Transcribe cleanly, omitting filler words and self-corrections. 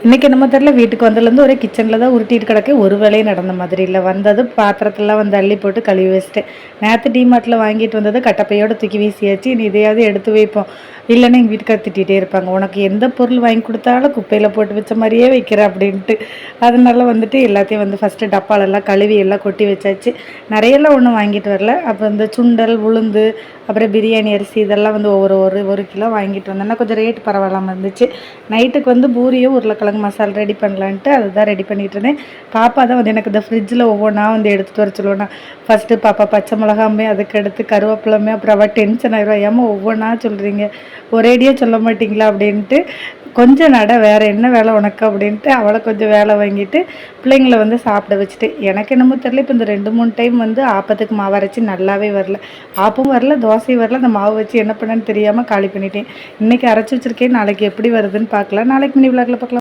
இன்றைக்கி நம்ம தெரியல வீட்டுக்கு வந்ததுலேருந்து ஒரே கிச்சனில் தான் உருட்டிட்டு கிடக்கு. ஒரு வேலையும் நடந்த மாதிரி இல்லை. வந்தது பாத்திரத்தெல்லாம் வந்து அள்ளி போட்டு கழுவி வச்சுட்டேன். நேற்று டிமார்ட்டில் வாங்கிட்டு வந்தது கட்டப்பையோடு தூக்கி வீசியாச்சு. இனி இதையாவது எடுத்து வைப்போம். இல்லைன்னா எங்கள் வீட்டுக்கார திட்டிகிட்டே இருப்பாங்க, உனக்கு எந்த பொருள் வாங்கி கொடுத்தாலும் குப்பையில் போட்டு வச்ச மாதிரியே வைக்கிற அப்படின்ட்டு. அதனால வந்துட்டு எல்லாத்தையும் வந்து ஃபஸ்ட்டு டப்பாலெல்லாம் கழுவி எல்லாம் கொட்டி வச்சாச்சு. நிறையெல்லாம் ஒன்றும் வாங்கிட்டு வரல. அப்புறம் இந்த சுண்டல், உளுந்து, அப்புறம் பிரியாணி அரிசி இதெல்லாம் வந்து ஒரு கிலோ வாங்கிட்டு வந்தேன்னா கொஞ்சம் ரேட் பரவாயில்லாமல் இருந்துச்சு. நைட்டுக்கு வந்து பூரியும் உருளைக்கிழங்கு மசாலா ரெடி பண்ணலான்ட்டு அதுதான் ரெடி பண்ணிட்டு இருந்தேன். பாப்பா தான் வந்து எனக்கு இந்த ஃப்ரிட்ஜில் ஒவ்வொன்றா வந்து எடுத்துகிட்டு வர சொல்லுவேன்னா. ஃபஸ்ட்டு பாப்பா பச்சை மிளகாமே, அதுக்கு அடுத்து கருவேப்பிலமே, அப்புறம் அவள் டென்ஷன் ஆயிடுவா, ஏமா ஒவ்வொன்றா சொல்கிறீங்க, ஒரேடியாக சொல்ல மாட்டிங்களா அப்படின்ட்டு. கொஞ்சம் நட, வேறு என்ன வேலை உனக்கு அப்படின்ட்டு அவளை கொஞ்சம் வேலை வாங்கிட்டு பிள்ளைங்களை வந்து சாப்பிட வச்சுட்டு, எனக்கு என்னமோ தெரியல, இப்போ இந்த 2-3 டைம் வந்து ஆப்பத்துக்கு மாவு அரைச்சி நல்லாவே வரல. ஆப்பும் வரல, தோசையும் வரல. அந்த மாவு வச்சு என்ன பண்ணேன்னு தெரியாமல் காலி பண்ணிட்டேன். இன்றைக்கி அரைச்சி வச்சுருக்கேன், நாளைக்கு எப்படி வருதுன்னு பார்க்கலாம். நாளைக்கு மினி விளாக்ல பார்க்கலாம்.